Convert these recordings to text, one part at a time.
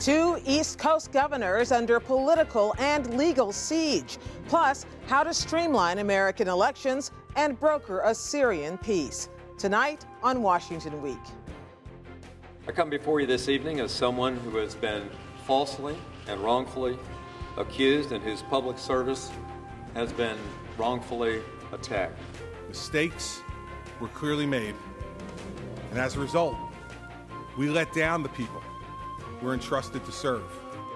Two East Coast governors under political and legal siege. Plus, how to streamline American elections and broker a Syrian peace. Tonight on Washington Week. I come before you this evening as someone who has been falsely and wrongfully accused and whose public service has been wrongfully attacked. Mistakes were clearly made, and as a result, we let down the people we're entrusted to serve.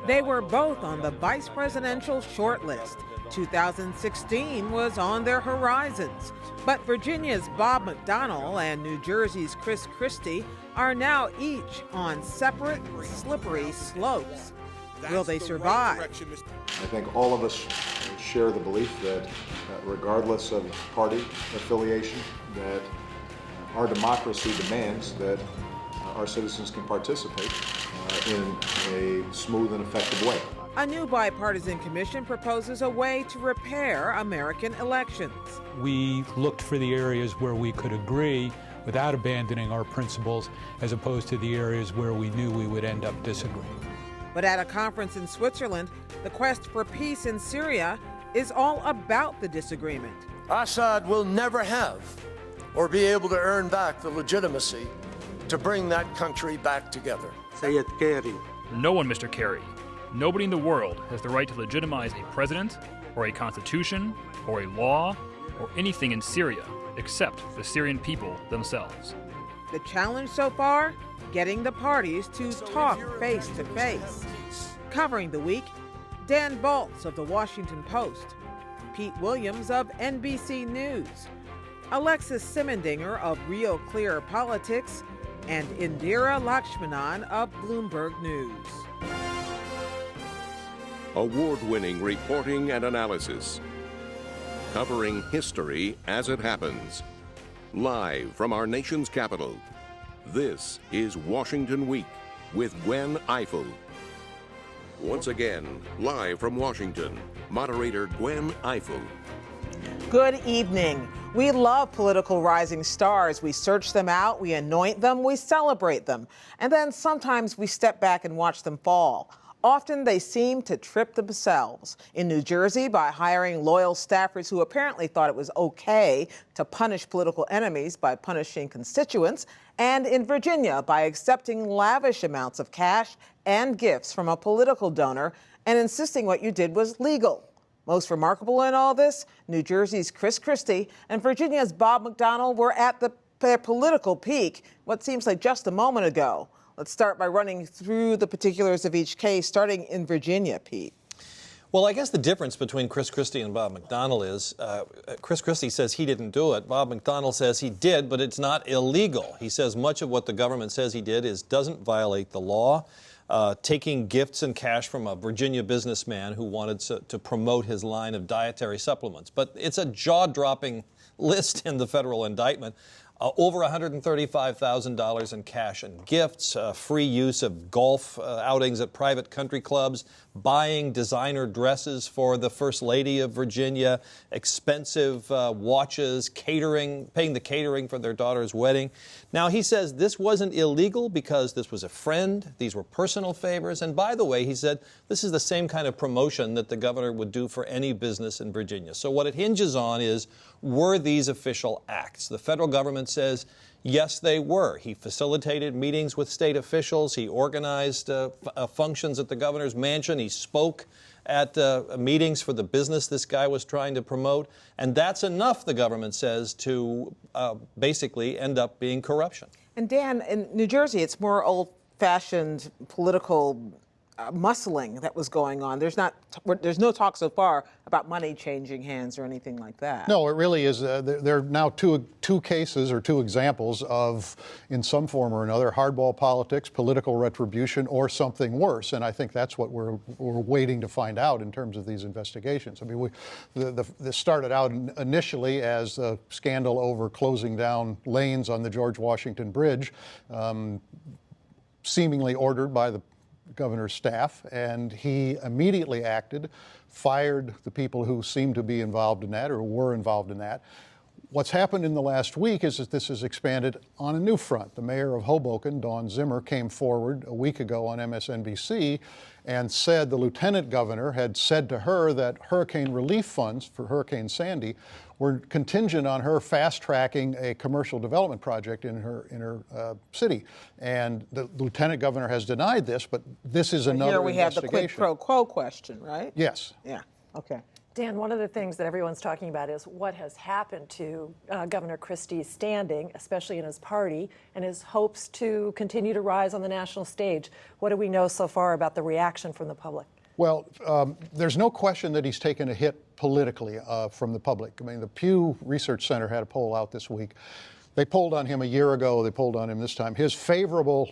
They were both on the vice presidential shortlist. 2016 was on their horizons. But Virginia's Bob McDonnell and New Jersey's Christie are now each on separate, slippery slopes. Will they survive? I think all of us share the belief that regardless of party affiliation, that our democracy demands that our citizens can participate in a smooth and effective way. A new bipartisan commission proposes a way to repair American elections. We looked for the areas where we could agree without abandoning our principles, as opposed to the areas where we knew we would end up disagreeing. But at a conference in Switzerland, the quest for peace in Syria is all about the disagreement. Assad will never have or be able to earn back the legitimacy to bring that country back together. No one, Mr. Kerry. Nobody in the world has the right to legitimize a president or a constitution or a law or anything in Syria except the Syrian people themselves. The challenge so far? Getting the parties to talk face to face. Covering the week, Dan Balz of The Washington Post, Pete Williams of NBC News, Alexis Simendinger of RealClearPolitics, and Indira Lakshmanan of Bloomberg News. Award-winning reporting and analysis, covering history as it happens. Live from our nation's capital, this is Washington Week with Gwen Eiffel. Once again, live from Washington, moderator Gwen Eiffel. Good evening. We love political rising stars. We search them out, we anoint them, we celebrate them. And then sometimes we step back and watch them fall. Often they seem to trip themselves. In New Jersey, by hiring loyal staffers who apparently thought it was okay to punish political enemies by punishing constituents. And in Virginia, by accepting lavish amounts of cash and gifts from a political donor and insisting what you did was legal. Most remarkable in all this, New Jersey's Christie and Virginia's Bob McDonnell were at their political peak, what seems like just a moment ago. Let's start by running through the particulars of each case, starting in Virginia, Pete. Well, I guess the difference between Christie and Bob McDonnell is Christie says he didn't do it. Bob McDonnell says he did, but it's not illegal. He says much of what the government says he did doesn't violate the law. Taking gifts and cash from a Virginia businessman who wanted to promote his line of dietary supplements. But it's a jaw-dropping list in the federal indictment. Over $135,000 in cash and gifts, free use of golf outings at private country clubs, buying designer dresses for the First Lady of Virginia, expensive watches, catering, paying the catering for their daughter's wedding. Now, he says this wasn't illegal because this was a friend. These were personal favors. And by the way, he said this is the same kind of promotion that the governor would do for any business in Virginia. So what it hinges on is, were these official acts? The federal government says, yes, they were. He facilitated meetings with state officials. He organized functions at the governor's mansion. He spoke at meetings for the business this guy was trying to promote. And that's enough, the government says, to basically end up being corruption. And Dan, in New Jersey, it's more old-fashioned political muscling that was going on. There's no talk so far about money changing hands or anything like that. No, it really is. There are now two cases or two examples of, in some form or another, hardball politics, political retribution, or something worse. And I think that's what we're waiting to find out in terms of these investigations. I mean, this started out initially as a scandal over closing down lanes on the George Washington Bridge, seemingly ordered by the governor's staff, and he immediately acted, fired the people who seemed to be involved in that or were involved in that. What's happened in the last week is that this has expanded on a new front. The mayor of Hoboken, Dawn Zimmer, came forward a week ago on MSNBC and said the lieutenant governor had said to her that hurricane relief funds for Hurricane Sandy were contingent on her fast-tracking a commercial development project in her city. And the lieutenant governor has denied this, but this is another Here we have the investigation. quid pro quo question, right? Yes. Yeah, okay. Dan, one of the things that everyone's talking about is what has happened to Governor Christie's standing, especially in his party, and his hopes to continue to rise on the national stage. What do we know so far about the reaction from the public? Well, there's no question that he's taken a hit politically from the public. I mean, the Pew Research Center had a poll out this week. They polled on him a year ago. They polled on him this time. His favorable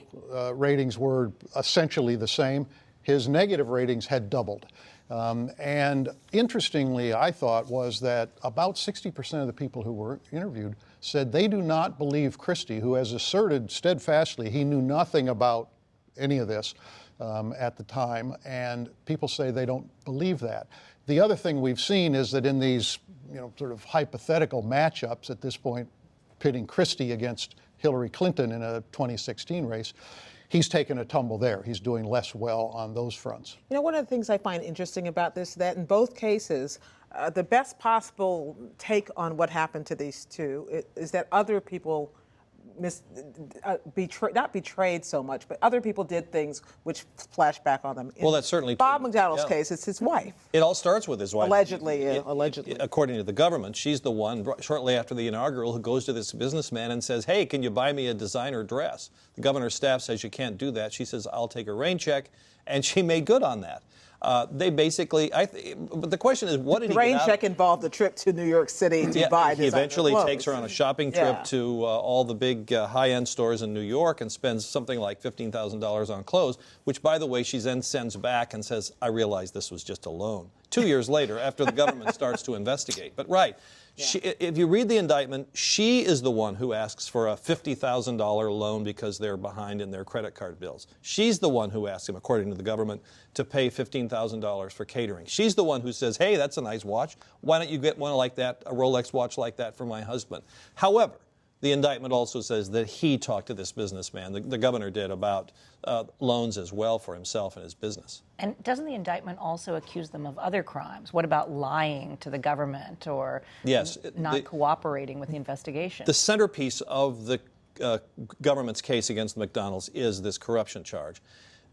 ratings were essentially the same. His negative ratings had doubled. And interestingly, I thought, was that about 60% of the people who were interviewed said they do not believe Christie, who has asserted steadfastly he knew nothing about any of this at the time, and people say they don't believe that. The other thing we've seen is that in these, sort of hypothetical matchups at this point, pitting Christie against Hillary Clinton in a 2016 race, he's taken a tumble there. He's doing less well on those fronts. One of the things I find interesting about this is that in both cases, the best possible take on what happened to these two is that other people not betrayed so much, but other people did things which flash back on them. Well, that's certainly Bob true. McDonnell's case, it's his wife. It all starts with his wife. Allegedly. According to the government, she's the one, shortly after the inaugural, who goes to this businessman and says, hey, can you buy me a designer dress? The governor's staff says you can't do that. She says, I'll take a rain check, and she made good on that. They basically, but the question is, what did he get out? The rain check involved a trip to New York City to buy designer He eventually clothes. takes her on a shopping trip to all the big high-end stores in New York and spends something like $15,000 on clothes, which, by the way, she then sends back and says, I realize this was just a loan. 2 years later, after the government starts to investigate. But if you read the indictment, she is the one who asks for a $50,000 loan because they're behind in their credit card bills. She's the one who asks him, according to the government, to pay $15,000 for catering. She's the one who says, hey, that's a nice watch. Why don't you get one like that, a Rolex watch like that for my husband? However, the indictment also says that he talked to this businessman, the governor did, about loans as well for himself and his business. And doesn't the indictment also accuse them of other crimes? What about lying to the government or not cooperating with the investigation? The centerpiece of the government's case against the McDonnell's is this corruption charge.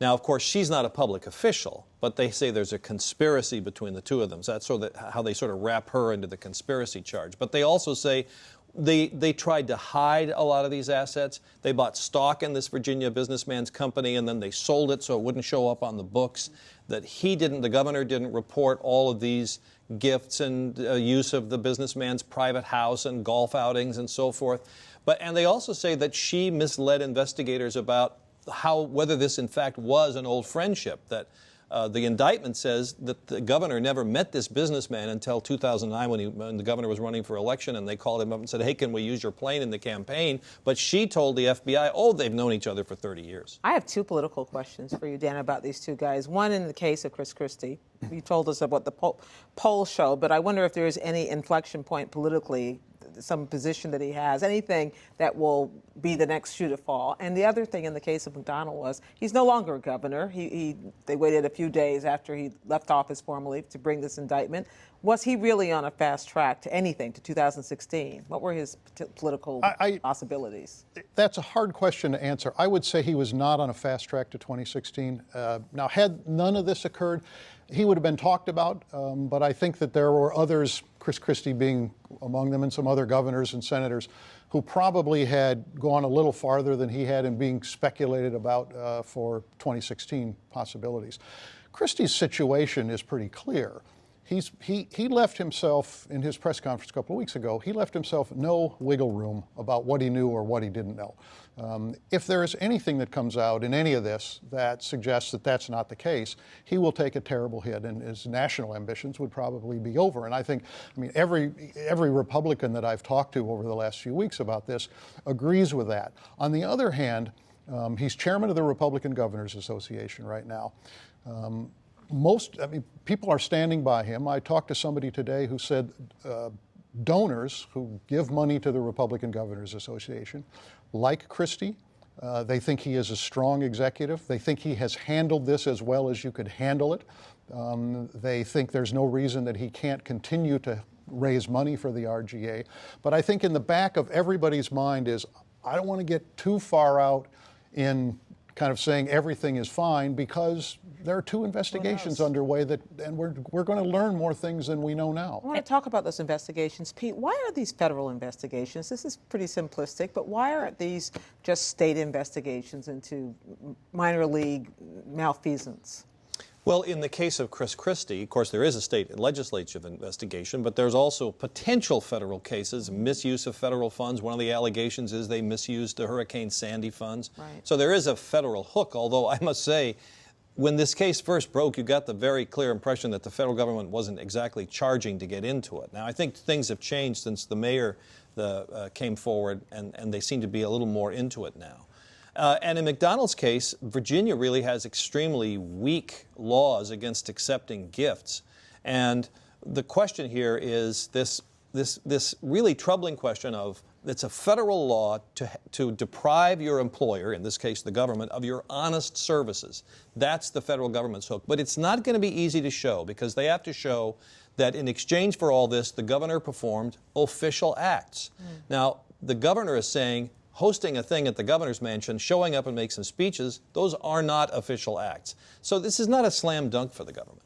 Now, of course, she's not a public official, but they say there's a conspiracy between the two of them. So that's how they sort of wrap her into the conspiracy charge. But they also say they tried to hide a lot of these assets. They bought stock in this Virginia businessman's company, and then they sold it so it wouldn't show up on the books. That the governor didn't report all of these gifts and use of the businessman's private house and golf outings and so forth. And they also say that she misled investigators about whether this in fact was an old friendship, that the indictment says that the governor never met this businessman until 2009 when the governor was running for election, and they called him up and said, hey, can we use your plane in the campaign? But she told the FBI, oh, they've known each other for 30 years. I have two political questions for you, Dan, about these two guys. One, in the case of Chris Christie, you told us about the poll show, but I wonder if there is any inflection point politically, some position that he has, anything that will be the next shoe to fall. And the other thing in the case of McDonnell was he's no longer a governor. They waited a few days after he left office formally to bring this indictment. Was he really on a fast track to anything, to 2016? What were his political possibilities? That's a hard question to answer. I would say he was not on a fast track to 2016. Now, had none of this occurred, he would have been talked about, but I think that there were others, Chris Christie being among them, and some other governors and senators who probably had gone a little farther than he had in being speculated about for 2016 possibilities. Christie's situation is pretty clear. He left himself, in his press conference a couple of weeks ago, he left himself no wiggle room about what he knew or what he didn't know. If there is anything that comes out in any of this that suggests that that's not the case, he will take a terrible hit, and his national ambitions would probably be over. And I think, every Republican that I've talked to over the last few weeks about this agrees with that. On the other hand, he's chairman of the Republican Governors Association right now. People are standing by him. I talked to somebody today who said donors who give money to the Republican Governors Association like Christie. They think he is a strong executive. They think he has handled this as well as you could handle it. They think there's no reason that he can't continue to raise money for the RGA. But I think in the back of everybody's mind is, I don't want to get too far out in kind of saying everything is fine, because there are 2 investigations underway and we're going to learn more things than we know now. I want to talk about those investigations. Pete, why are these federal investigations? This is pretty simplistic, but why aren't these just state investigations into minor league malfeasance? Well, in the case of Chris Christie, of course, there is a state legislative investigation, but there's also potential federal cases, misuse of federal funds. One of the allegations is they misused the Hurricane Sandy funds. Right. So there is a federal hook, although I must say, when this case first broke, you got the very clear impression that the federal government wasn't exactly charging to get into it. Now, I think things have changed since the mayor came forward, and they seem to be a little more into it now. And in McDonnell's case, Virginia really has extremely weak laws against accepting gifts. And the question here is this really troubling question of, it's a federal law to deprive your employer, in this case the government, of your honest services. That's the federal government's hook. But it's not going to be easy to show, because they have to show that in exchange for all this, the governor performed official acts. Now, the governor is saying, hosting a thing at the governor's mansion, showing up and making some speeches, those are not official acts. So this is not a slam dunk for the government.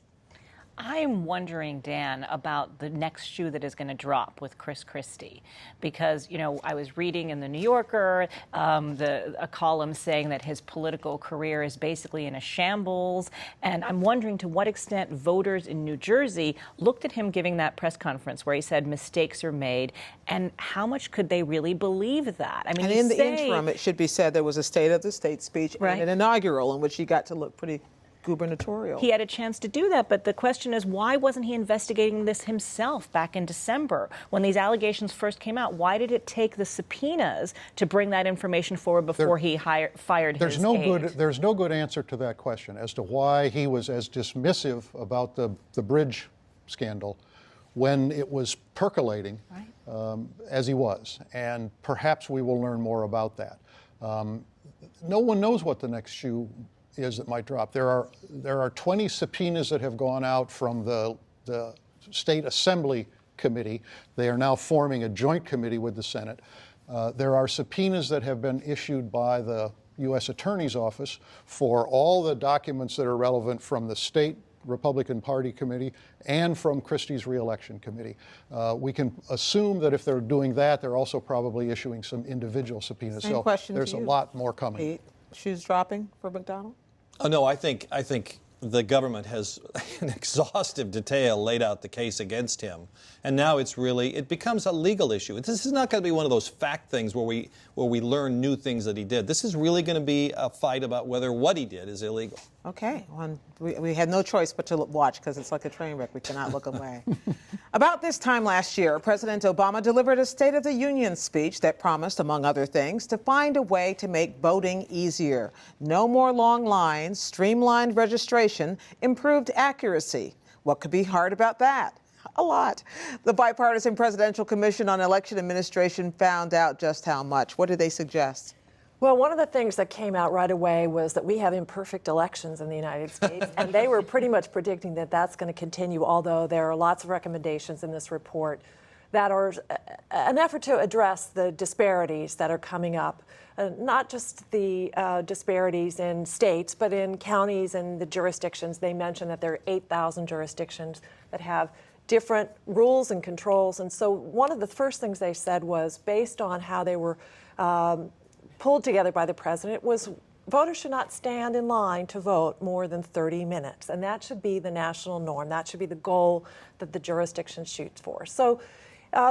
I'm wondering, Dan, about the next shoe that is going to drop with Chris Christie, because, you know, I was reading in the New Yorker a column saying that his political career is basically in a shambles, and I'm wondering to what extent voters in New Jersey looked at him giving that press conference where he said mistakes are made, and how much could they really believe that? I mean, and in the interim, it should be said there was a State of the State speech and an inaugural in which he got to look pretty gubernatorial. He had a chance to do that, but the question is, why wasn't he investigating this himself back in December when these allegations first came out? Why did it take the subpoenas to bring that information forward before he fired his aide? There's no good answer to that question as to why he was as dismissive about the bridge scandal when it was percolating as he was. And perhaps we will learn more about that. No one knows what the next shoe is that might drop. There are 20 subpoenas that have gone out from the State Assembly Committee. They are now forming a joint committee with the Senate. There are subpoenas that have been issued by the U.S. Attorney's Office for all the documents that are relevant from the State Republican Party Committee and from Christie's re-election committee. We can assume that if they're doing that, they're also probably issuing some individual subpoenas. Same question there's to you, a lot more coming. Pete, shoes dropping for McDonnell? Oh, no, I think the government has, in exhaustive detail, laid out the case against him, and now it becomes a legal issue. This is not going to be one of those fact things where we learn new things that he did. This is really going to be a fight about whether what he did is illegal. Okay, well, we had no choice but to watch, because it's like a train wreck. We cannot look away. About this time last year, President Obama delivered a State of the Union speech that promised, among other things, to find a way to make voting easier. No more long lines, streamlined registration, improved accuracy. What could be hard about that? A lot. The Bipartisan Presidential Commission on Election Administration found out just how much. What did they suggest? Well, one of the things that came out right away was that we have imperfect elections in the United States, and they were pretty much predicting that that's going to continue, although there are lots of recommendations in this report that are an effort to address the disparities that are coming up, not just the disparities in states, but in counties and the jurisdictions. They mentioned that there are 8,000 jurisdictions that have different rules and controls, and so one of the first things they said was, based on how they were pulled together by the president, was voters should not stand in line to vote more than 30 minutes. And that should be the national norm. That should be the goal that the jurisdiction shoots for. So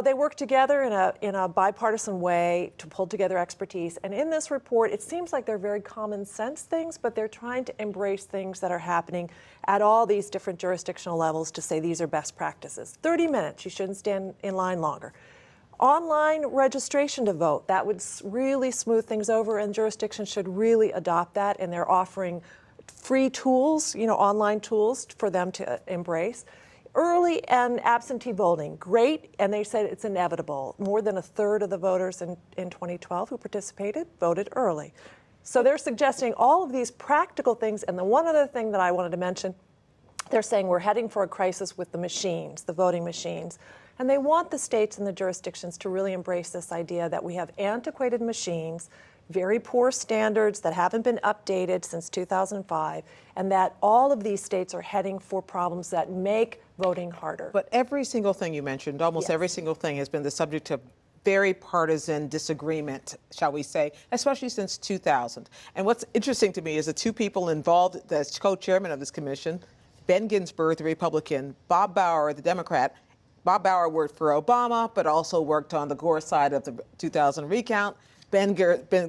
they work together in a bipartisan way to pull together expertise. And in this report, it seems like they're very common sense things, but they're trying to embrace things that are happening at all these different jurisdictional levels to say these are best practices. 30 minutes, you shouldn't stand in line longer. Online registration to vote, that would really smooth things over, and jurisdictions should really adopt that, and they're offering free tools, online tools for them to embrace. Early and absentee voting, great, and they said it's inevitable. More than a third of the voters in 2012 who participated voted early. So they're suggesting all of these practical things, and the one other thing that I wanted to mention, they're saying we're heading for a crisis with the machines, the voting machines. And they want the states and the jurisdictions to really embrace this idea that we have antiquated machines, very poor standards that haven't been updated since 2005, and that all of these states are heading for problems that make voting harder. But every single thing you mentioned, almost every single thing, has been the subject of very partisan disagreement, shall we say, especially since 2000. And what's interesting to me is the two people involved as co-chairman of this commission, Ben Ginsburg, the Republican, Bob Bauer, the Democrat. Bob Bauer worked for Obama, but also worked on the Gore side of the 2000 recount. Ben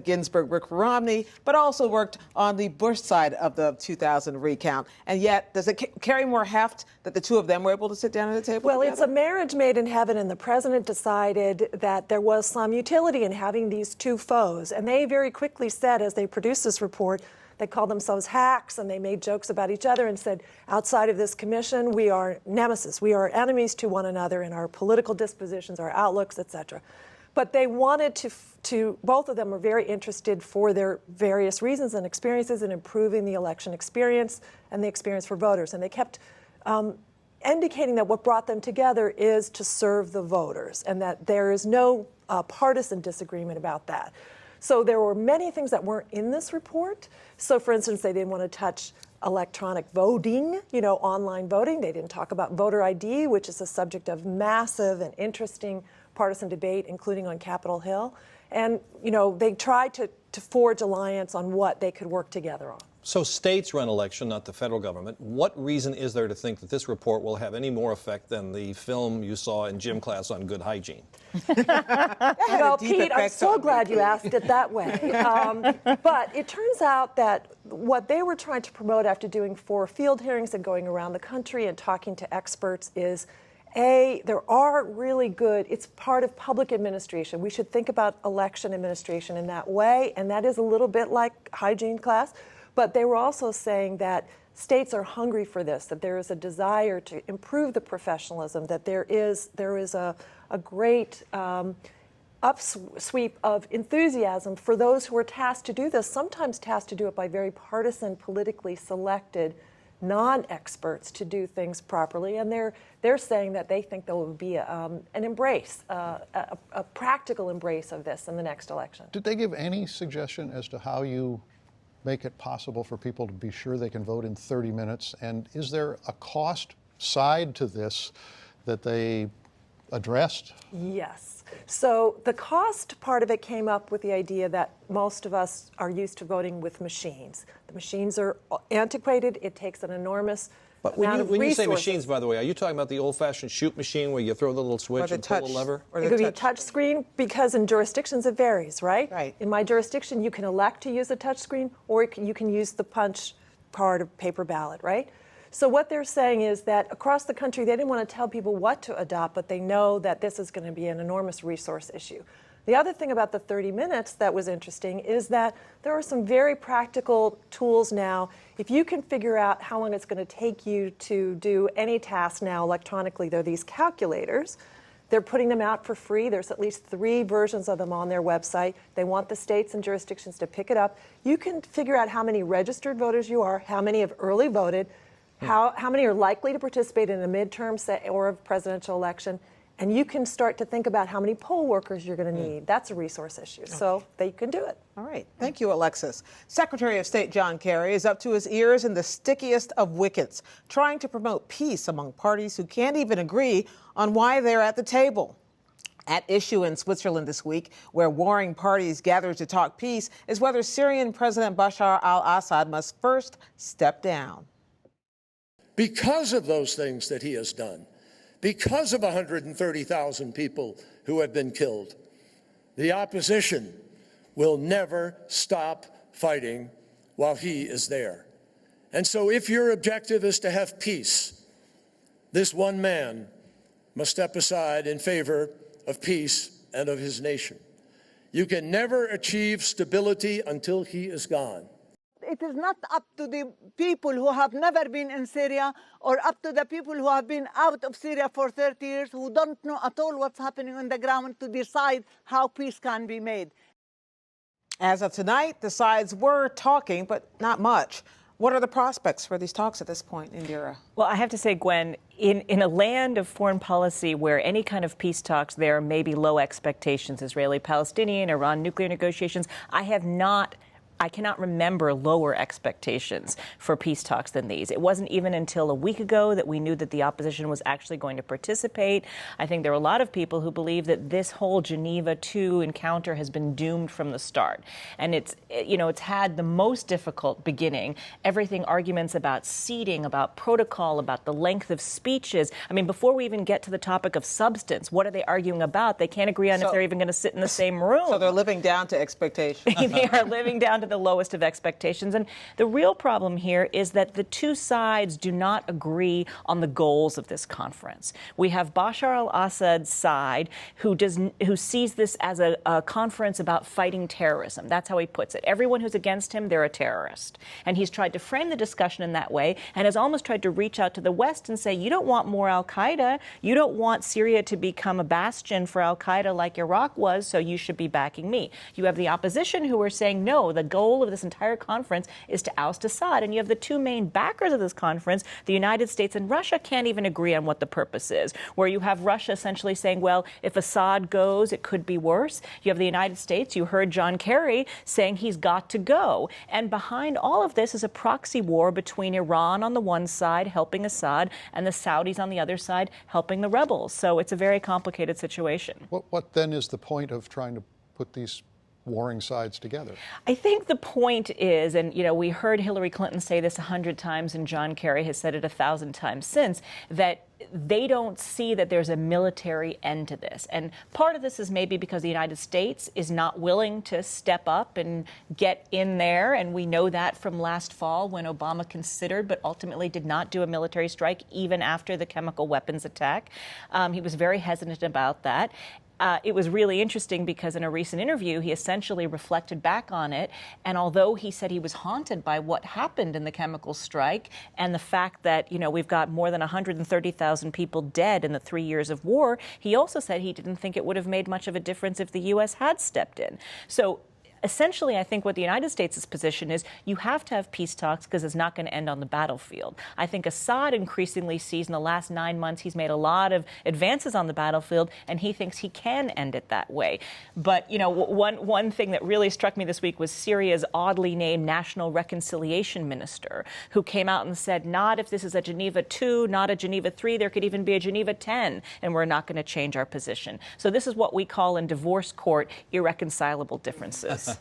Ginsburg worked for Romney, but also worked on the Bush side of the 2000 recount. And yet, does it carry more heft that the two of them were able to sit down at a table Well, together? it's a marriage made in heaven, and the president decided that there was some utility in having these two foes. And they very quickly said, as they produced this report, they called themselves hacks, and they made jokes about each other and said, outside of this commission, we are nemesis. We are enemies to one another in our political dispositions, our outlooks, etc. But they wanted to, both of them were very interested for their various reasons and experiences in improving the election experience and the experience for voters. And they kept indicating that what brought them together is to serve the voters, and that there is no partisan disagreement about that. So there were many things that weren't in this report. So, for instance, they didn't want to touch electronic voting, online voting. They didn't talk about voter ID, which is a subject of massive and interesting partisan debate, including on Capitol Hill. And, they tried to forge alliance on what they could work together on. So states run election, not the federal government. What reason is there to think that this report will have any more effect than the film you saw in gym class on good hygiene? Well, Pete, I'm so glad you asked it that way. But it turns out that what they were trying to promote after doing 4 field hearings and going around the country and talking to experts is, there are really good, it's part of public administration. We should think about election administration in that way, and that is a little bit like hygiene class. But they were also saying that states are hungry for this, that there is a desire to improve the professionalism, that there is a great upsweep of enthusiasm for those who are tasked to do this, sometimes tasked to do it by very partisan, politically selected non-experts to do things properly. And they're saying that they think there will be an embrace, a practical embrace of this in the next election. Did they give any suggestion as to how you make it possible for people to be sure they can vote in 30 minutes? And is there a cost side to this that they addressed? Yes. So the cost part of it came up with the idea that most of us are used to voting with machines. The machines are antiquated. It takes an enormous amount of resources. When you say machines, by the way, are you talking about the old-fashioned shoot machine where you throw the little switch and pull the lever? It could be a touch screen, because in jurisdictions it varies, right? Right. In my jurisdiction, you can elect to use a touch screen, or you can use the punch card or paper ballot, right? So what they're saying is that across the country, they didn't want to tell people what to adopt, but they know that this is going to be an enormous resource issue. The other thing about the 30 minutes that was interesting is that there are some very practical tools now. If you can figure out how long it's going to take you to do any task now electronically, there are these calculators. They're putting them out for free. There's at least 3 versions of them on their website. They want the states and jurisdictions to pick it up. You can figure out how many registered voters you are, how many have early voted, how many are likely to participate in a midterm or a presidential election. And you can start to think about how many poll workers you're going to need. That's a resource issue. Okay. So they can do it. All right. Thank you, Alexis. Secretary of State John Kerry is up to his ears in the stickiest of wickets, trying to promote peace among parties who can't even agree on why they're at the table. At issue in Switzerland this week, where warring parties gather to talk peace, is whether Syrian President Bashar al-Assad must first step down. Because of those things that he has done, because of 130,000 people who have been killed, the opposition will never stop fighting while he is there. And so if your objective is to have peace, this one man must step aside in favor of peace and of his nation. You can never achieve stability until he is gone. it is not up to the people who have never been in Syria or up to the people who have been out of Syria for 30 years, who don't know at all what's happening on the ground, to decide how peace can be made. As of tonight, the sides were talking, but not much. What are the prospects for these talks at this point, Indira? Well, I have to say, Gwen, in a land of foreign policy where any kind of peace talks, there may be low expectations, Israeli-Palestinian, Iran nuclear negotiations, I cannot remember lower expectations for peace talks than these. It wasn't even until a week ago that we knew that the opposition was actually going to participate. I think there are a lot of people who believe that this whole Geneva II encounter has been doomed from the start. And it's had the most difficult beginning. Everything, arguments about seating, about protocol, about the length of speeches. I mean, before we even get to the topic of substance, what are they arguing about? They can't agree on if they're even going to sit in the same room. So they're living down to expectations. They are living down to the lowest of expectations. And the real problem here is that the two sides do not agree on the goals of this conference. We have Bashar al-Assad's side, who sees this as a conference about fighting terrorism. That's how he puts it. Everyone who's against him, they're a terrorist. And he's tried to frame the discussion in that way and has almost tried to reach out to the West and say, you don't want more al-Qaeda. You don't want Syria to become a bastion for al-Qaeda like Iraq was, so you should be backing me. You have the opposition who are saying, no, the goal of this entire conference is to oust Assad. And you have the two main backers of this conference, the United States and Russia, can't even agree on what the purpose is, where you have Russia essentially saying, well, if Assad goes, it could be worse. You have the United States, you heard John Kerry saying he's got to go. And behind all of this is a proxy war between Iran on the one side, helping Assad, and the Saudis on the other side, helping the rebels. So it's a very complicated situation. What then is the point of trying to put these warring sides together? I think the point is, and we heard Hillary Clinton say this 100 times, and John Kerry has said it 1,000 times since, that they don't see that there's a military end to this. And part of this is maybe because the United States is not willing to step up and get in there. And we know that from last fall when Obama considered but ultimately did not do a military strike even after the chemical weapons attack. He was very hesitant about that. It was really interesting because in a recent interview, he essentially reflected back on it. And although he said he was haunted by what happened in the chemical strike and the fact that, we've got more than 130,000 people dead in the 3 years of war, he also said he didn't think it would have made much of a difference if the U.S. had stepped in. So essentially, I think what the United States' position is, you have to have peace talks because it's not going to end on the battlefield. I think Assad increasingly sees in the last 9 months he's made a lot of advances on the battlefield, and he thinks he can end it that way. But, one thing that really struck me this week was Syria's oddly named National Reconciliation Minister, who came out and said, not if this is a Geneva II, not a Geneva III, there could even be a Geneva X, and we're not going to change our position. So this is what we call in divorce court irreconcilable differences.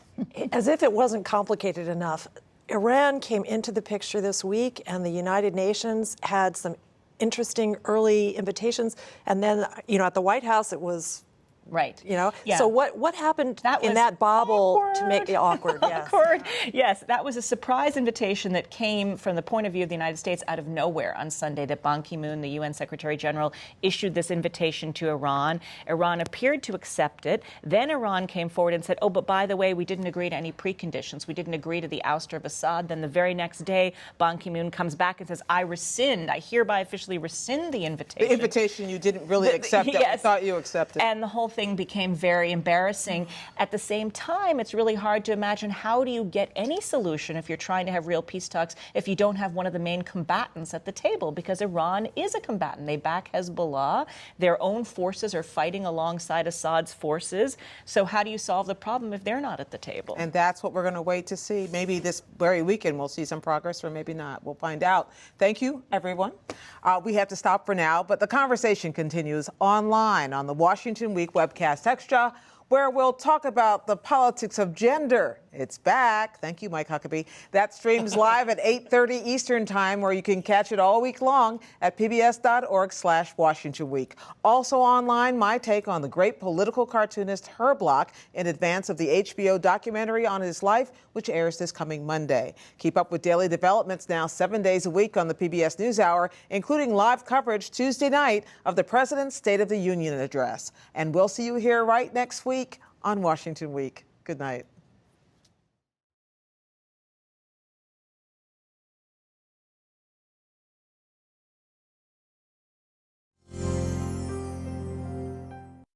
As if it wasn't complicated enough, Iran came into the picture this week, and the United Nations had some interesting early invitations. And then, at the White House, it was right. Yeah. So what happened in that bobble awkward. To make it awkward? Yes. Awkward. Yes, that was a surprise invitation that came from the point of view of the United States out of nowhere on Sunday, that Ban Ki-moon, the UN Secretary General, issued this invitation to Iran. Iran appeared to accept it. Then Iran came forward and said, oh, but by the way, we didn't agree to any preconditions. We didn't agree to the ouster of Assad. Then the very next day, Ban Ki-moon comes back and says, I hereby officially rescind the invitation. The invitation you didn't really accept that we thought you accepted. And the whole thing became very embarrassing. At the same time, it's really hard to imagine how do you get any solution if you're trying to have real peace talks if you don't have one of the main combatants at the table, because Iran is a combatant. They back Hezbollah. Their own forces are fighting alongside Assad's forces. So how do you solve the problem if they're not at the table? And that's what we're going to wait to see. Maybe this very weekend we'll see some progress, or maybe not. We'll find out. Thank you, everyone. We have to stop for now, but the conversation continues online on the Washington Week webcast extra, where we'll talk about the politics of gender. It's back. Thank you, Mike Huckabee. That streams live at 8:30 Eastern Time, where you can catch it all week long at pbs.org/Washington Week. Also online, my take on the great political cartoonist Herb Block in advance of the HBO documentary on his life, which airs this coming Monday. Keep up with daily developments now 7 days a week on the PBS NewsHour, including live coverage Tuesday night of the President's State of the Union address. And we'll see you here right next week on Washington Week. Good night.